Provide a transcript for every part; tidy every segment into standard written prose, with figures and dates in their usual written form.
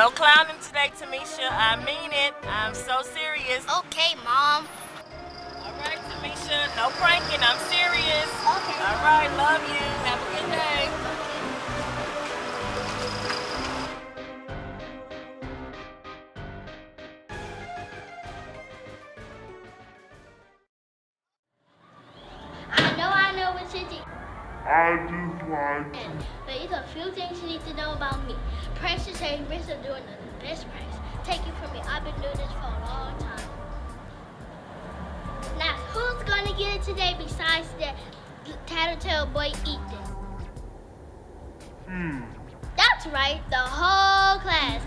No clowning today, Tamisha. I mean it. I'm so serious. Okay, Mom. All right, Tamisha. No pranking. I'm serious. Okay. All right. Love you. Have a good day. I know what you do. I just like But there's a few things you need to know about me. Pranksters say Rich are doing the best pranks. Take it from me. I've been doing this for a long time. Now, who's gonna get it today besides that tattletale boy Ethan? That's right, the whole class.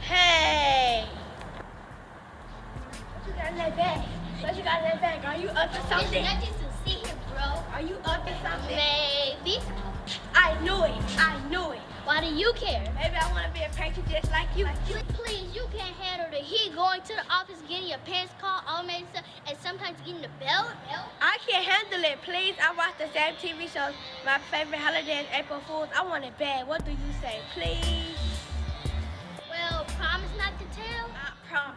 Hey! What you got in that bag? What you got in that bag? Are you up to something? It's nothing to see him, bro. Are you up to something? Maybe. I knew it. I knew it. Why do you care? Maybe I want to be a prankster just like you. Please, you can't handle the heat going to the office, getting your pants caught, all made stuff, and sometimes getting the belt. I can't handle it, please. I watch the same TV shows. My favorite holiday is April Fool's. I want it bad. What do you say, please? Well, promise not to tell? I promise.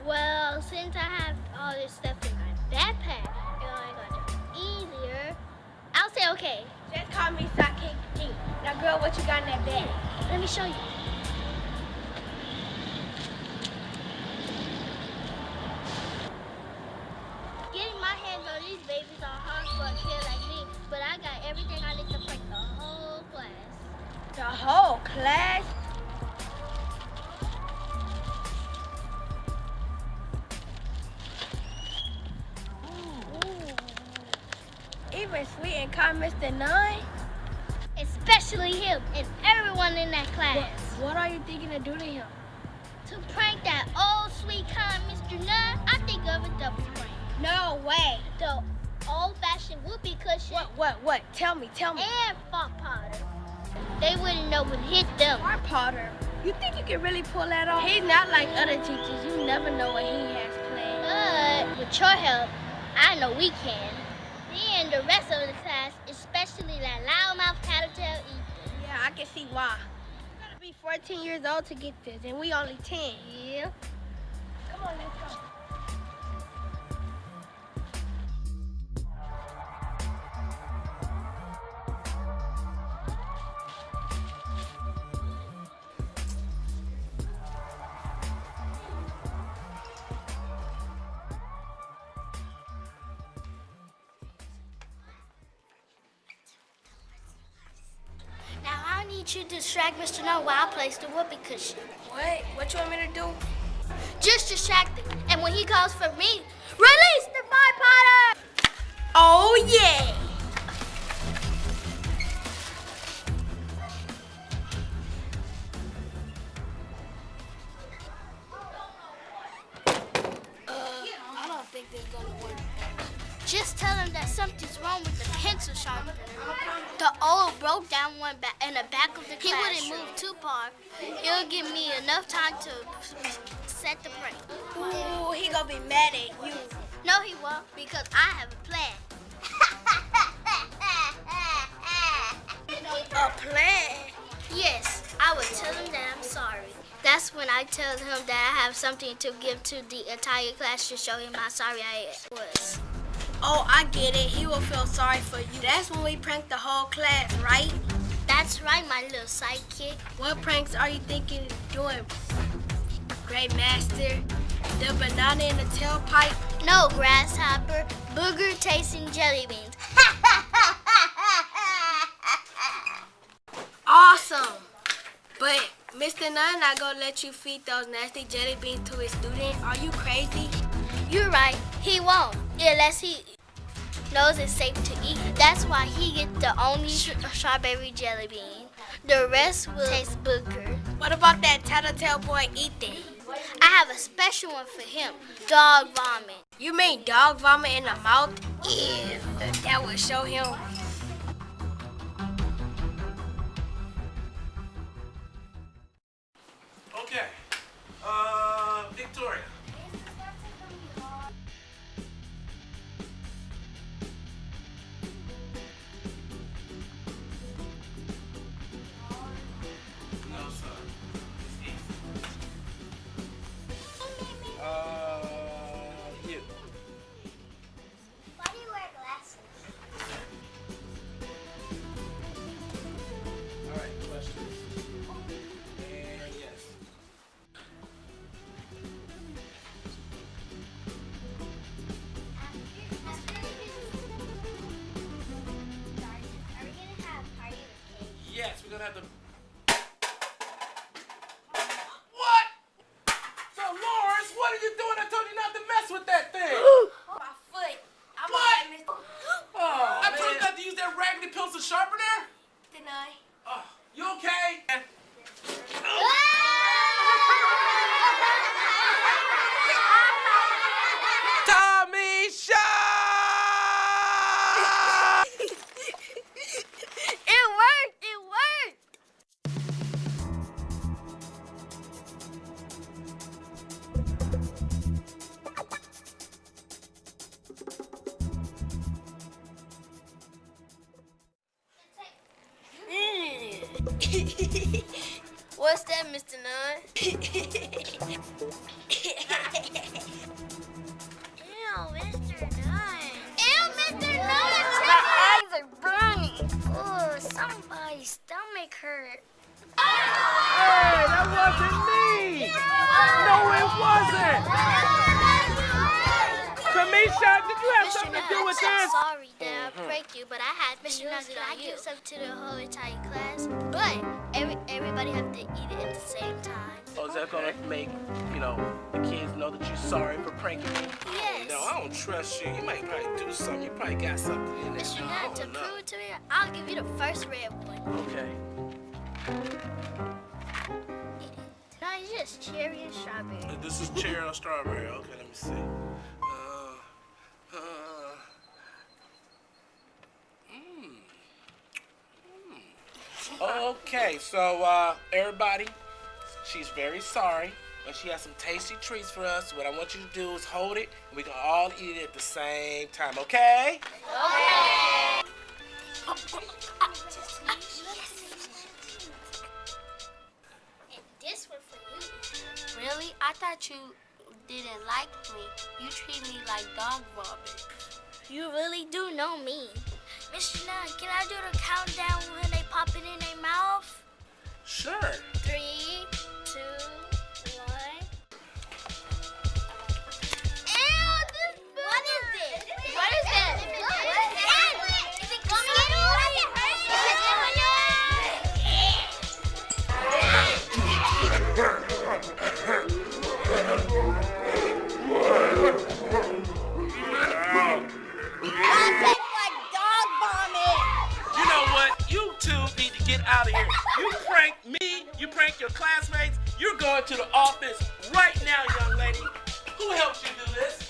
Well, since I have all this stuff in my backpack, it's gonna be easier. I'll say okay. Just call me sidekick G. Now, girl, what you got in that bag? Let me show you. Getting my hands on these babies are hard for a kid like me, but I got everything I need to prank the whole class. The whole class? Even Sweet and calm Mr. Nunn? Especially him and everyone in that class. What are you thinking to do to him? To prank that old sweet kind Mr. Nunn, I think of a double prank. No way. The old-fashioned whoopee cushion What? Tell me. and Fart Potter. They wouldn't know what hit them. Fart Potter. You think you can really pull that off? He's not like other teachers. You never know what he has planned. But with your help, I know we can. Me and the rest of the class, especially that loudmouth tattletale Ethan. Yeah, I can see why. You gotta be 14 years old to get this, and we only 10. Yeah. Come on, let's go. Now I need you to distract Mr. No while I place the whoopee cushion. What? What you want me to do? Just distract him. And when he calls for me, release the Fart Potter! Oh, yeah. I don't think this is gonna work. Just tell him that something's wrong with the pencil sharpener. The old broke down one in the back of the classroom. He wouldn't move too far. It'll give me enough time to set the prank. Ooh, he gonna be mad at you. No, he won't, because I have a plan. A plan? Yes, I would tell him that I'm sorry. That's when I tell him that I have something to give to the entire class to show him how sorry I was. Oh, I get it. He will feel sorry for you. That's when we prank the whole class, right? That's right, my little sidekick. What pranks are you thinking of doing? Great Master, the banana in the tailpipe. No, grasshopper, booger tasting jelly beans. Awesome. But Mr. Nunn not gonna let you feed those nasty jelly beans to his student. Are you crazy? You're right, he won't, unless he knows it's safe to eat. That's why he gets the only strawberry jelly bean. The rest will taste booger. What about that tattletale boy Ethan? I have a special one for him, dog vomit. You mean dog vomit in the mouth? Ew, that would show him. Okay. Victoria. have to. What? So Lawrence, what are you doing? I told you not to mess with that thing. My foot. I'm What? gonna miss. Oh, I told you not to use that raggedy pencil sharpener. Didn't I? Oh, you okay? Tommy Shaw! It worked! It worked! What's that, Mr. Nunn? Ew, Mr. Nunn. Ew, Mr. Nunn! My eyes are burning. Oh, somebody's stomach hurt. Hey, that wasn't me! No, it wasn't! Kamisha, did you have something to do with I'm this? so sorry that I pranked you, but I had to use it on you. I give something to the whole entire class, but everybody have to eat it at the same time. Oh, is that gonna make, the kids know that you're sorry for pranking me? Yes. No, I don't trust you. You might probably do something. You probably got something in there. Mr. I Nunn, to don't know. prove it to me, I'll give you the first red one. Okay. Eat it. No, it's just cherry and strawberry. This is cherry or strawberry. Okay, let me see. Okay, so everybody, she's very sorry, and she has some tasty treats for us. What I want you to do is hold it, and we can all eat it at the same time, okay? Okay. And this one for you. Really? I thought you didn't like me. You treat me like dog vomit. You really do know me. Mr. Nunn, can I do the countdown when they pop it in their mouth? Sure. 3, 2, 1. Ew, what is this? What is this? Is it gummy? You know what? You two need to get out of here. You pranked me. You pranked your classmates. You're going to the office right now, young lady. Who helped you do this?